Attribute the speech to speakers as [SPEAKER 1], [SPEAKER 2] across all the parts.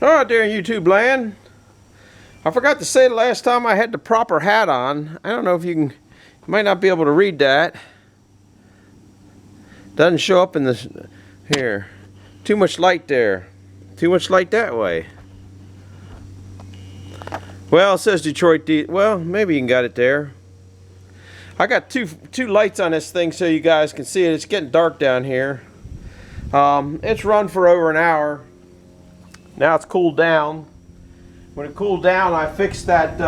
[SPEAKER 1] Alright there in YouTube land. I forgot to say the last time I had the proper hat on. I don't know if you might not be able to read that. Doesn't show up in this here. Too much light there. Too much light that way. Well, it says Detroit well, maybe you can got it there. I got two lights on this thing so you guys can see it. It's getting dark down here. It's run for over an hour. Now it's cooled down. When it cooled down, I fixed that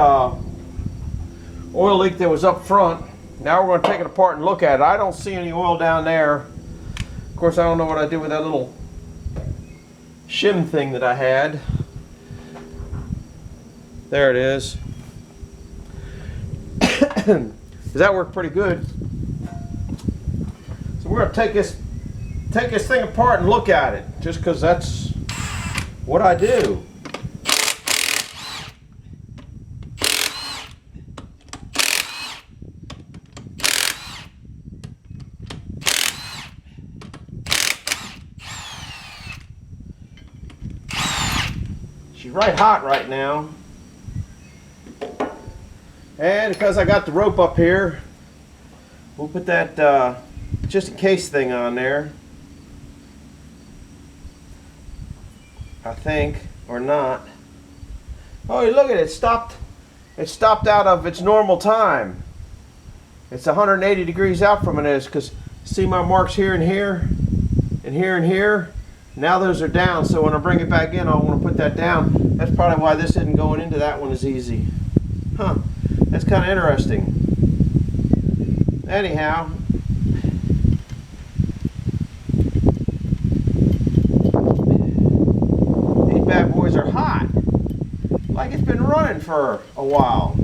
[SPEAKER 1] oil leak that was up front. Now we're going to take it apart and look at it. I don't see any oil down there. Of course, I don't know what I did with that little shim thing that I had. There it is. Does that work pretty good? So we're going to take this thing apart and look at it, just because that's what I do. She's right hot right now. And because I got the rope up here, we'll put that just in case thing on there. I think, or not. Oh, look at it, it stopped out of its normal time. It's 180 degrees out from it, because see my marks here and here, and here and here? Now those are down, so when I bring it back in, I want to put that down. That's probably why this isn't going into that one as easy. Huh, that's kind of interesting. Anyhow, these bad boys are hot. Like it's been running for a while.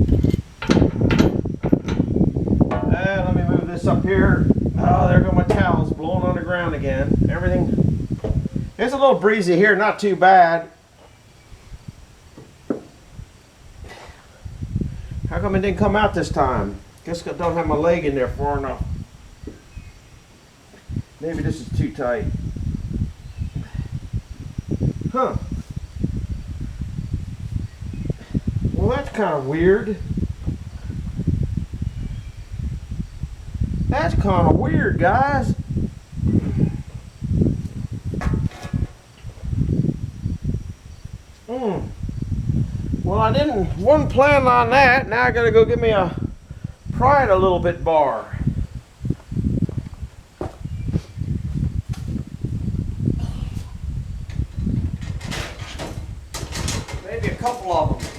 [SPEAKER 1] Let me move this up here. Oh, there go my towels blowing on the ground again. Everything. It's a little breezy here, not too bad. How come it didn't come out this time? Guess I don't have my leg in there far enough. Maybe this is too tight. Huh. Well, that's kind of weird. That's kind of weird, guys. Well, I wasn't planning on that. Now I gotta go get me a pry it a little bit bar. Maybe a couple of them.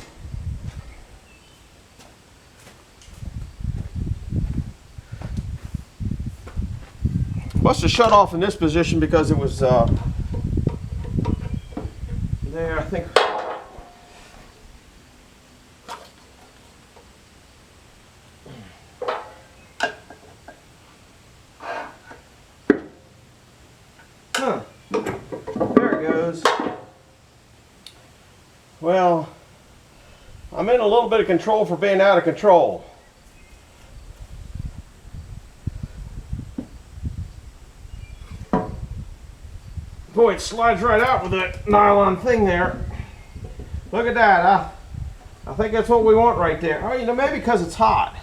[SPEAKER 1] Must have shut off in this position because it was there, I think. Huh. There it goes. Well, I'm in a little bit of control for being out of control. Boy, it slides right out with that nylon thing there. Look at that. I think that's what we want right there. Oh, you know, maybe because it's hot.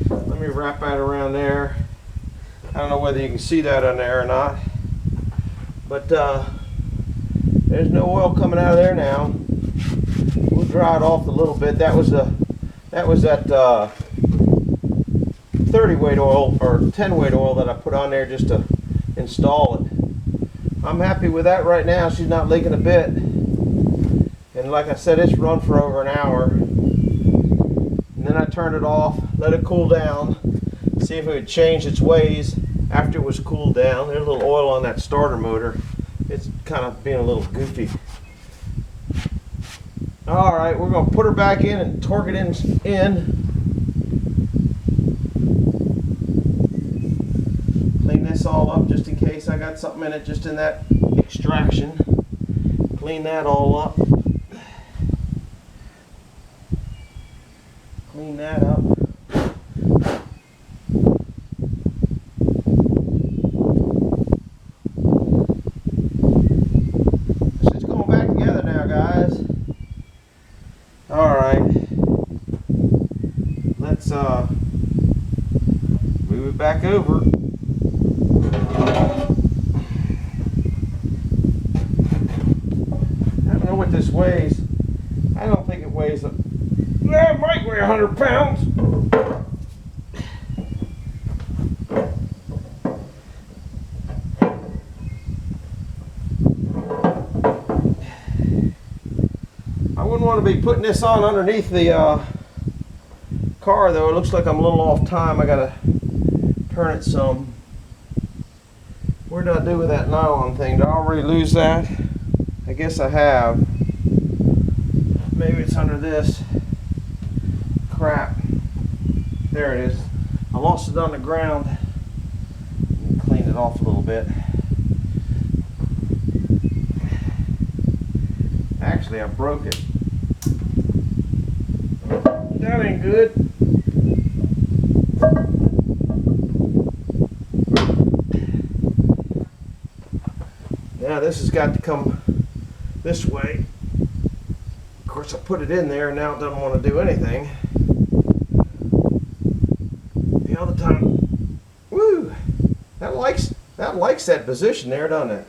[SPEAKER 1] Let me wrap that around there. I don't know whether you can see that on there or not. But there's no oil coming out of there now. We'll dry it off a little bit. That was that 30 weight oil or 10 weight oil that I put on there just to install it. I'm happy with that right now. She's not leaking a bit. And like I said, it's run for over an hour. And then I turned it off, let it cool down, see if it would change its ways after it was cooled down. There's a little oil on that starter motor. It's kind of being a little goofy. Alright, we're going to put her back in and torque it in. Clean this all up just in case I got something in it just in that extraction. Clean that all up. Clean that up. Move it back over. I don't know what this weighs. I don't think it weighs it might weigh 100 pounds. I wouldn't want to be putting this on underneath the car, though. It looks like I'm a little off time. I gotta turn it some. Where did I do with that nylon thing? Did I already lose that? I guess I have. Maybe it's under this crap. There it is. I lost it on the ground. Clean it off a little bit. Actually, I broke it. That ain't good. Now this has got to come this way. Of course, I put it in there and now it doesn't want to do anything. The other time, woo! That likes that position there, doesn't it?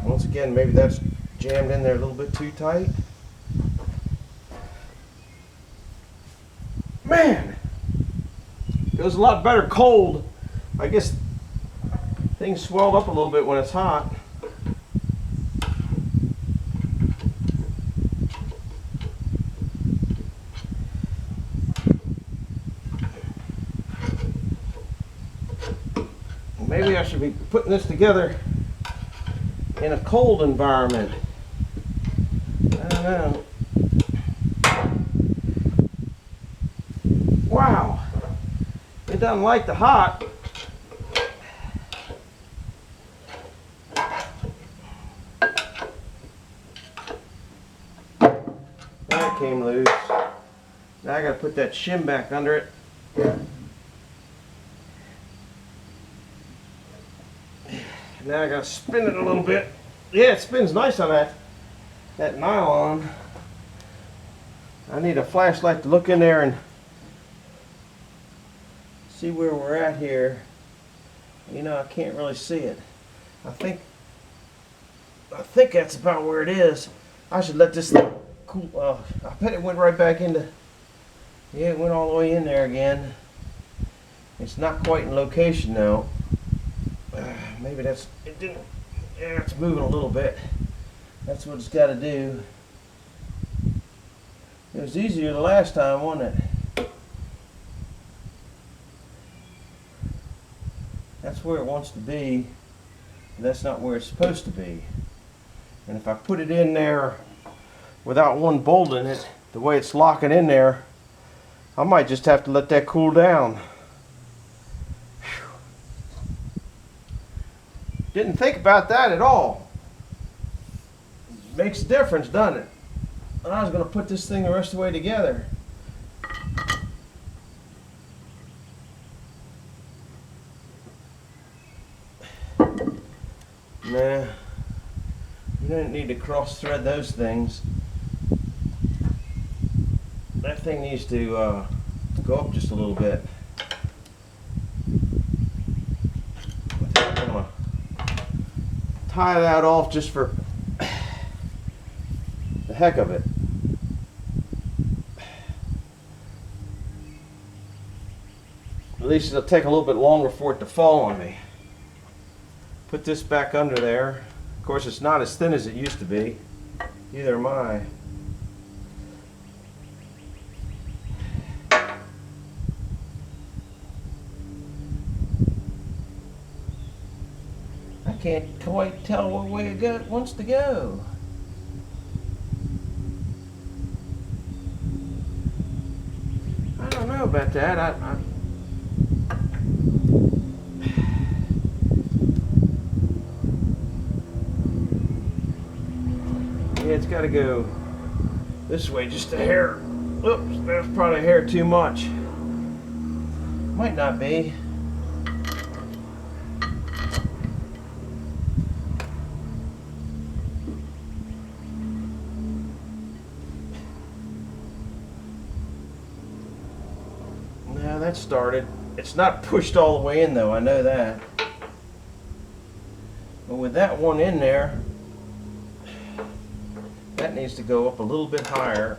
[SPEAKER 1] Once again, maybe that's jammed in there a little bit too tight. Man, feels a lot better cold. I guess things swelled up a little bit when it's hot. Maybe I should be putting this together in a cold environment. I don't know. Wow. It doesn't like the hot. That came loose. Now I gotta put that shim back under it. Now I gotta spin it a little bit. Yeah, it spins nice on that nylon. I need a flashlight to look in there and see where we're at here. You know, I can't really see it. I think that's about where it is. I should let this thing cool. I bet it went right back into. Yeah, it went all the way in there again. It's not quite in location now. Maybe it didn't. Yeah, it's moving a little bit. That's what it's got to do. It was easier the last time, wasn't it? That's where it wants to be. That's not where it's supposed to be. And if I put it in there without one bolt in it, the way it's locking in there, I might just have to let that cool down. Didn't think about that at all. Makes a difference, doesn't it? I was going to put this thing the rest of the way together. Nah, you don't need to cross thread those things. That thing needs to go up just a little bit. I'm gonna tie that off just for the heck of it. At least it'll take a little bit longer for it to fall on me. Put this back under there. Of course, it's not as thin as it used to be. Neither am I. I can't quite tell what way it wants to go. I don't know about that. Yeah, it's got to go this way just a hair. Oops, that's probably a hair too much. Might not be. Yeah, that started. It's not pushed all the way in though, I know that. But with that one in there, that needs to go up a little bit higher.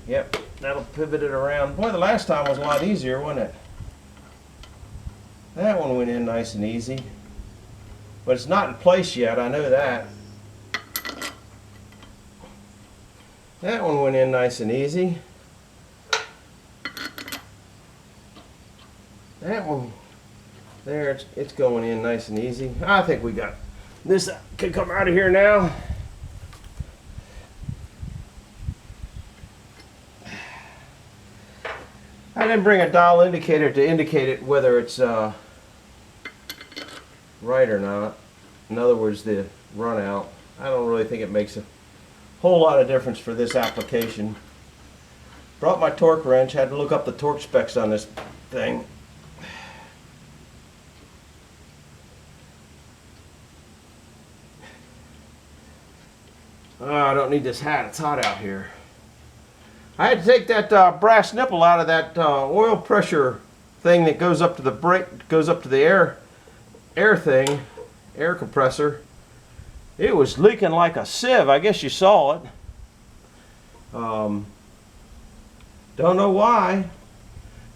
[SPEAKER 1] Yep, that'll pivot it around. Boy, the last time was a lot easier, wasn't it? That one went in nice and easy. But it's not in place yet, I know that. That one went in nice and easy. That one, there, it's going in nice and easy. I think we got this. Can come out of here now. I didn't bring a dial indicator to indicate it whether it's right or not. In other words, the run out. I don't really think it makes a whole lot of difference for this application. Brought my torque wrench, had to look up the torque specs on this thing. Oh, I don't need this hat, it's hot out here. I had to take that brass nipple out of that oil pressure thing that goes up to the brake, goes up to the air thing, air compressor. It was leaking like a sieve. I guess you saw it. Don't know why,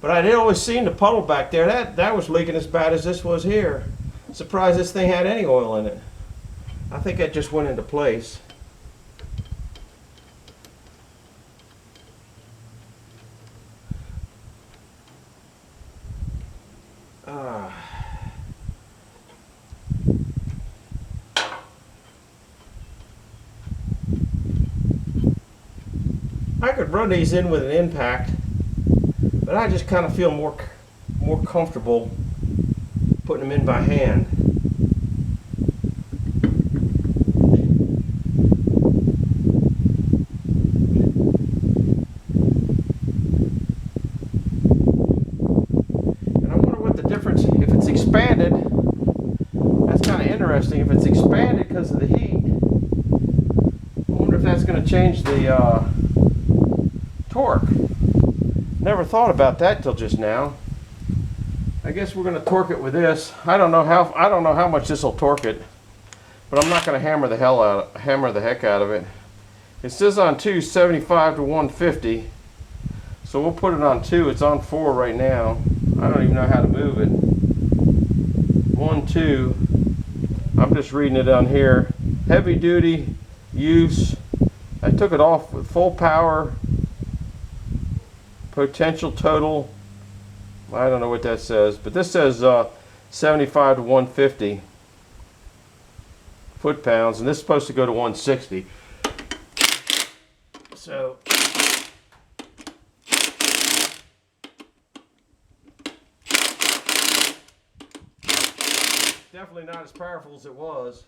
[SPEAKER 1] but I did always seen the puddle back there. That was leaking as bad as this was here. Surprised this thing had any oil in it. I think that just went into place. I could run these in with an impact, but I just kind of feel more comfortable putting them in by hand. And I wonder what the difference, if it's expanded. That's kind of interesting. If it's expanded because of the heat, I wonder if that's going to change the torque. Never thought about that till just now. I guess we're going to torque it with this. I don't know how much this will torque it, but I'm not going to hammer the heck out of it. It says on 2 75 to 150, so we'll put it on 2. It's on 4 right now. I don't even know how to move it. 1 2. I'm just reading it on here. Heavy duty use. I took it off with full power. Potential total, I don't know what that says, but this says 75 to 150 foot-pounds, and this is supposed to go to 160. So, definitely not as powerful as it was.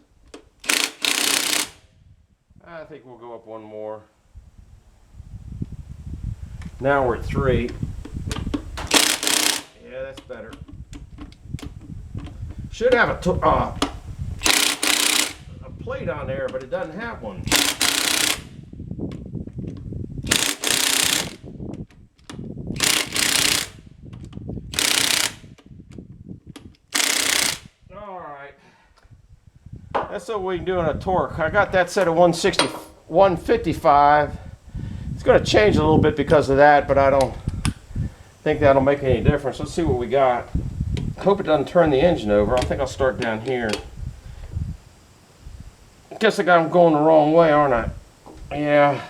[SPEAKER 1] I think we'll go up one more. Now we're at 3. Yeah, that's better. Should have a plate on there, but it doesn't have one. All right. That's what we can do on a torque. I got that set at 160, 155. It's going to change a little bit because of that, but I don't think that'll make any difference. Let's see what we got. Hope it doesn't turn the engine over. I think I'll start down here. Guess I got them going the wrong way, aren't I? Yeah.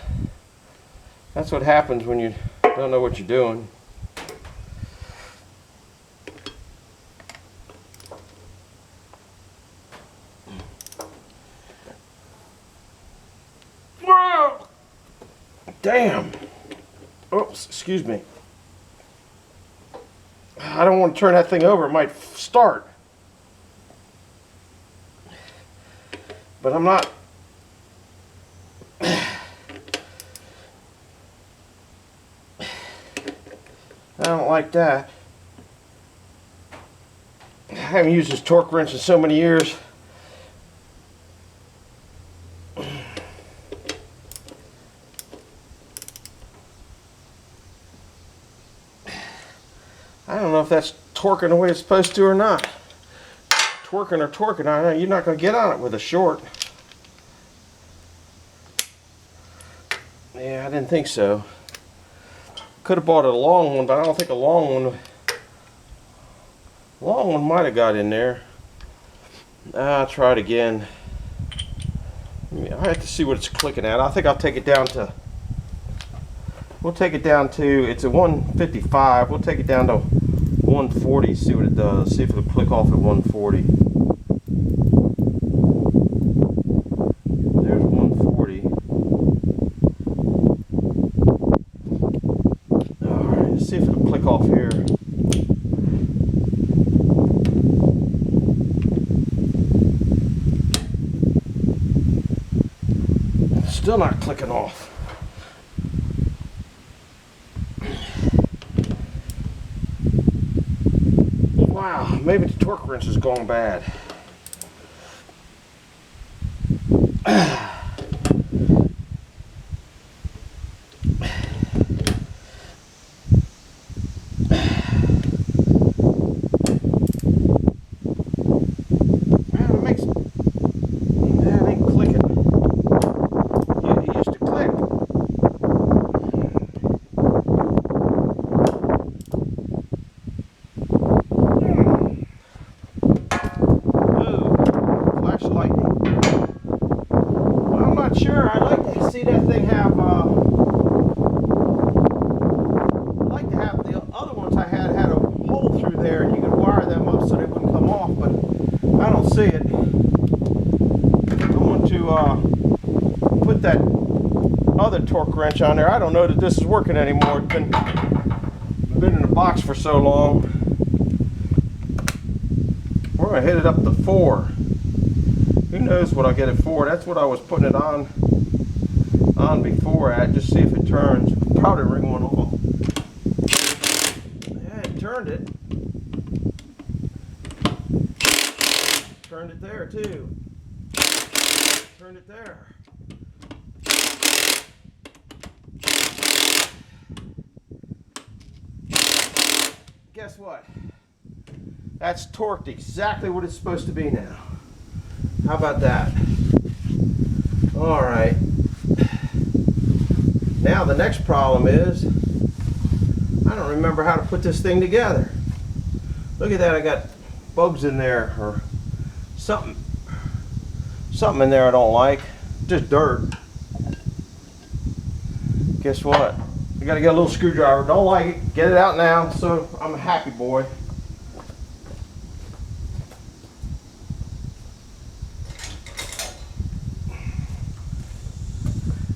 [SPEAKER 1] That's what happens when you don't know what you're doing. Whoa! Damn. Oops, excuse me. I don't want to turn that thing over. It might start. But I'm not. I don't like that. I haven't used this torque wrench in so many years. I don't know if that's torquing the way it's supposed to or not. Twerking or torquing, I know you're not going to get on it with a short. Yeah, I didn't think so. Could have bought a long one, but I don't think a long one might have got in there. I'll try it again. I have to see what it's clicking at. I think I'll take it down to, we'll take it down to, it's a 155. We'll take it down to 140, see what it does. See if it'll click off at 140. There's 140. Alright, let's see if it'll click off here. Still not clicking off. Wow, maybe the torque wrench is going bad. Sure, I'd like to see that thing have, I'd like to have the other ones I had a hole through there and you could wire them up so they wouldn't come off, but I don't see it. I want to put that other torque wrench on there. I don't know that this is working anymore. It's been in the box for so long. We're going to hit it up to 4. Who knows what I'll get it for? That's what I was putting it on before at. Just see if it turns. Probably ring one off. Yeah, it turned it. Turned it there too. Turned it there. Guess what? That's torqued exactly what it's supposed to be now. How about that? All right. Now the next problem is I don't remember how to put this thing together. Look at that, I got bugs in there or something in there I don't like. Just dirt. Guess what? I gotta get a little screwdriver. Don't like it. Get it out now so I'm a happy boy.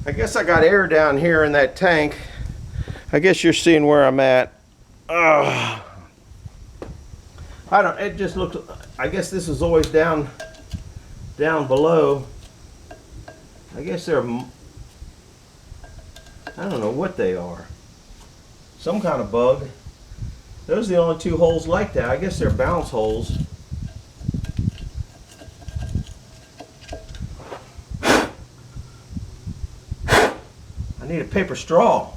[SPEAKER 1] I guess I got air down here in that tank. I guess you're seeing where I'm at. I don't, it just looked, I guess this is always down below. I guess they're, I don't know what they are. Some kind of bug. Those are the only 2 holes like that. I guess they're bounce holes. I need a paper straw.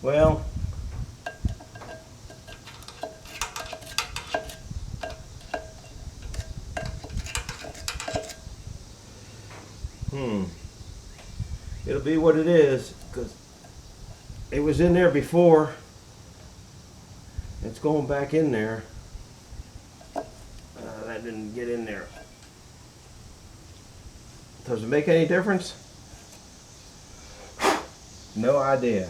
[SPEAKER 1] Well, it'll be what it is because it was in there before. It's going back in there. That didn't get in there. Does it make any difference? No idea.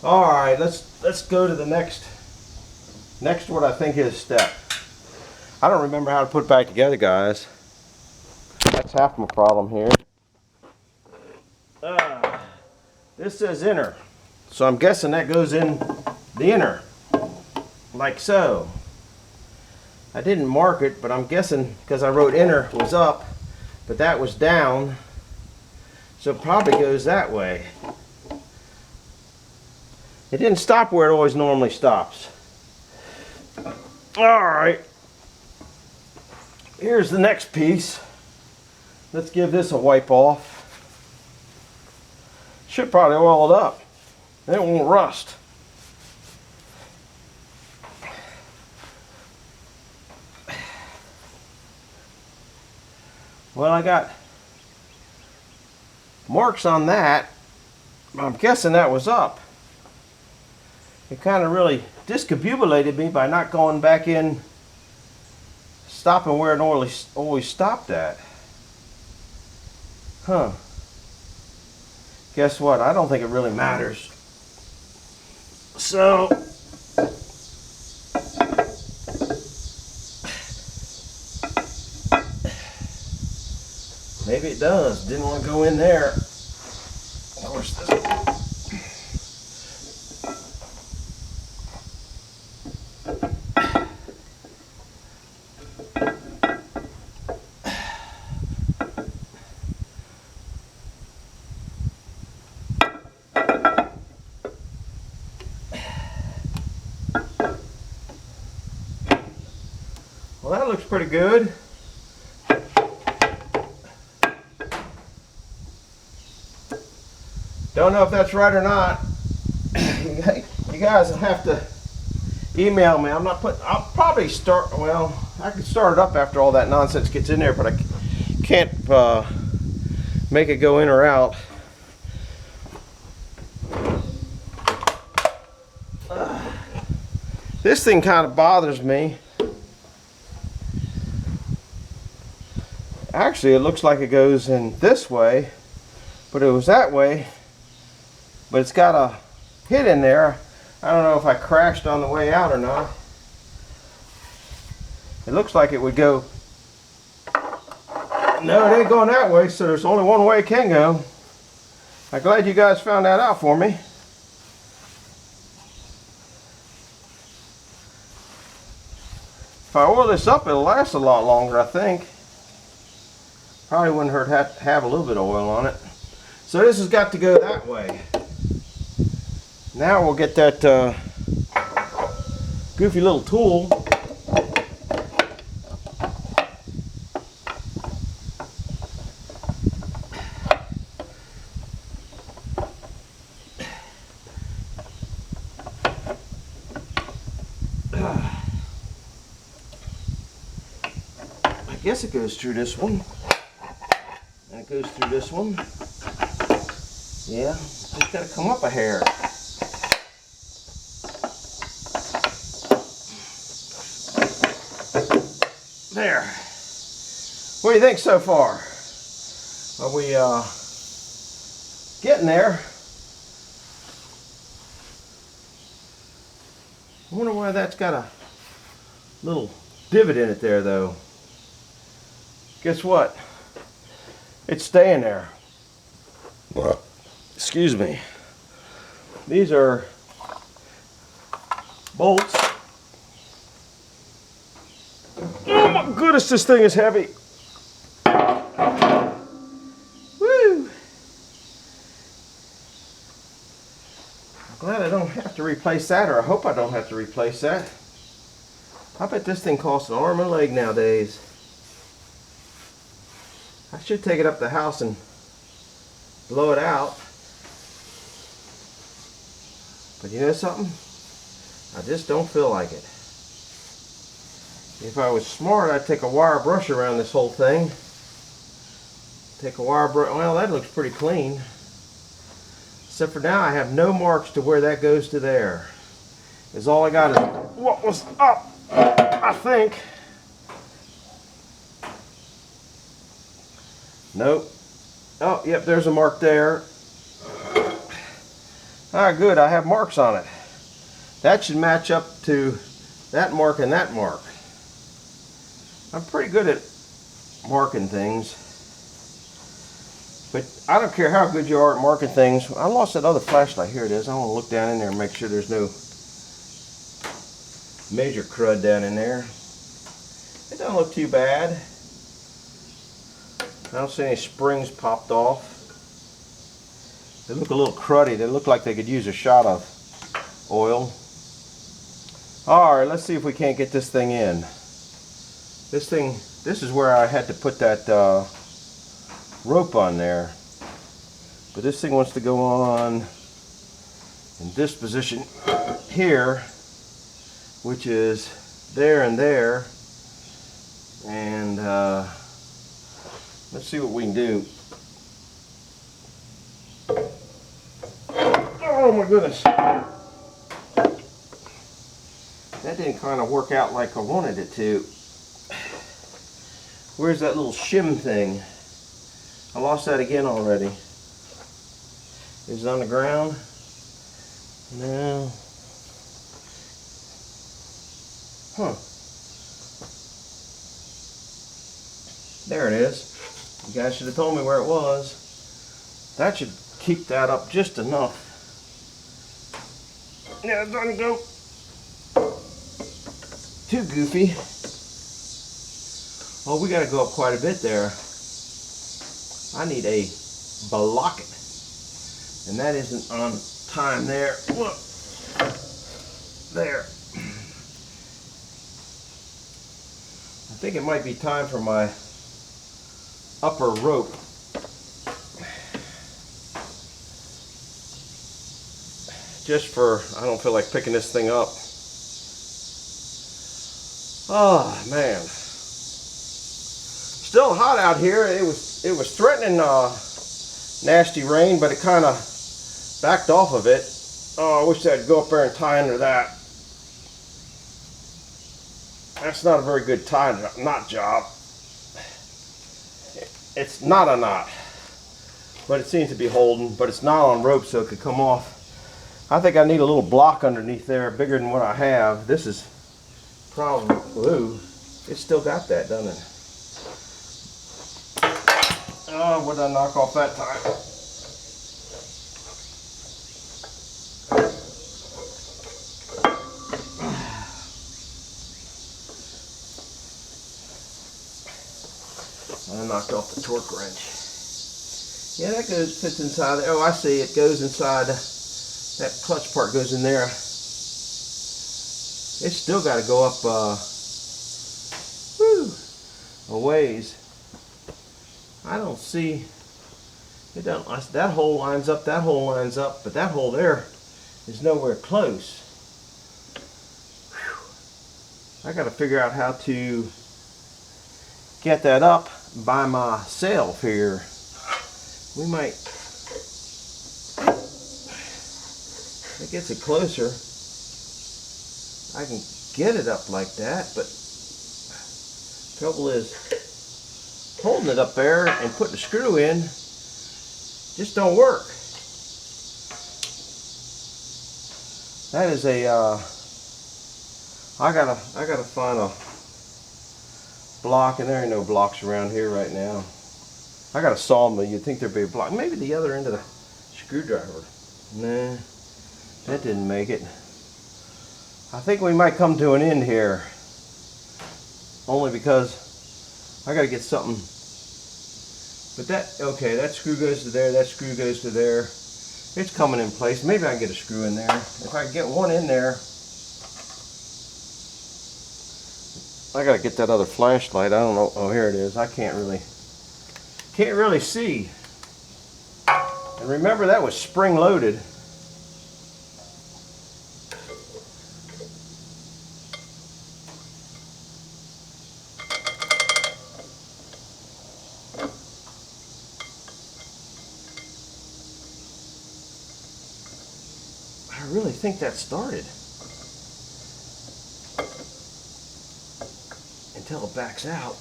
[SPEAKER 1] All right, let's go to the next what I think is step. I don't remember how to put it back together, guys. That's half my problem here. This says inner, so I'm guessing that goes in the inner, like so. I didn't mark it, but I'm guessing because I wrote inner was up, but that was down, so it probably goes that way. It didn't stop where it always normally stops. Alright. Here's the next piece. Let's give this a wipe off. Should probably oil it up. It won't rust. Well, I got marks on that. I'm guessing that was up. It kind of really discombobulated me by not going back in, stopping where it always stopped at. Huh. Guess what? I don't think it really matters. So, maybe it does. Didn't want to go in there. Of course, this. Well, that looks pretty good. Don't know if that's right or not. You guys will have to email me. I'll probably start, well, I can start it up after all that nonsense gets in there, but I can't make it go in or out. This thing kind of bothers me. Actually, it looks like it goes in this way, but it was that way. But it's got a hit in there. I don't know if I crashed on the way out or not. It looks like it would go. No, it ain't going that way, so there's only one way it can go. I'm glad you guys found that out for me. If I oil this up, it'll last a lot longer, I think. Probably wouldn't hurt to have a little bit of oil on it. So this has got to go that way. Now we'll get that goofy little tool. I guess it goes through this one. And it goes through this one. Yeah, just gotta come up a hair. There. What do you think so far? Are we getting there? I wonder why that's got a little divot in it there, though. Guess what? It's staying there. Excuse me. These are bolts. Oh my goodness, this thing is heavy. Woo! I'm glad I don't have to replace that, or I hope I don't have to replace that. I bet this thing costs an arm and a leg nowadays. I should take it up to the house and blow it out. But you know something? I just don't feel like it. If I was smart, I'd take a wire brush around this whole thing. Take a wire brush. Well, that looks pretty clean. Except for now, I have no marks to where that goes to there. Is all I got is what was up, I think. Nope. Oh, yep, there's a mark there. Ah, good, I have marks on it. That should match up to that mark and that mark. I'm pretty good at marking things. But I don't care how good you are at marking things. I lost that other flashlight. Here it is. I want to look down in there and make sure there's no major crud down in there. It doesn't look too bad. I don't see any springs popped off. They look a little cruddy. They look like they could use a shot of oil. Alright, let's see if we can't get this thing in. This is where I had to put that rope on there. But this thing wants to go on in this position here, which is there and there. And Let's see what we can do. Oh my goodness. That didn't kind of work out like I wanted it to. Where's that little shim thing? I lost that again already. Is it on the ground? No. Huh. There it is. You guys should have told me where it was. That should keep that up just enough. Now it's gonna go too goofy. Oh, we gotta go up quite a bit there. I need a block it. And that isn't on time there. Look. There. I think it might be time for my upper rope. Just for, I don't feel like picking this thing up. Oh man. Still hot out here. It was threatening nasty rain, but it kind of backed off of it. Oh, I wish I'd go up there and tie under that. That's not a very good knot job. It's not a knot, but it seems to be holding, but it's not on rope, so it could come off. I think I need a little block underneath there, bigger than what I have. This is probably, ooh, it's still got that, doesn't it? Oh, what did I knock off that time? I knocked off the torque wrench. Yeah, that fits inside there. Oh, I see. It goes inside. That clutch part goes in there. It's still got to go up a ways. I don't see. It don't. That hole lines up. That hole lines up. But that hole there is nowhere close. Whew. I got to figure out how to get that up by myself here. We might. If it gets it closer, I can get it up like that, but trouble is holding it up there and putting the screw in just don't work. That is a I gotta find a block, and there ain't no blocks around here right now. I got a sawmill. You'd think there'd be a block. Maybe the other end of the screwdriver. Nah, that didn't make it. I think we might come to an end here. Only because I gotta get something. But that, okay, that screw goes to there, that screw goes to there. It's coming in place. Maybe I can get a screw in there. If I can get one in there. I gotta get that other flashlight. I don't know. Oh, here it is. I can't really see. And remember, that was spring loaded. I really think that started. Until it backs out.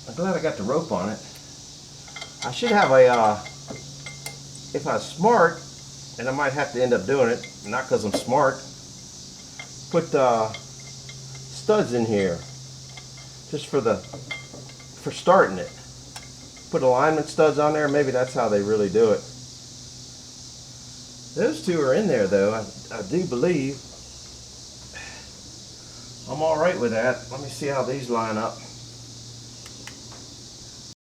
[SPEAKER 1] I'm glad I got the rope on it. I should have a, if I was smart, and I might have to end up doing it, not because I'm smart, put studs in here, just for starting it. Put alignment studs on there, maybe that's how they really do it. Those two are in there though, I do believe. I'm alright with that. Let me see how these line up.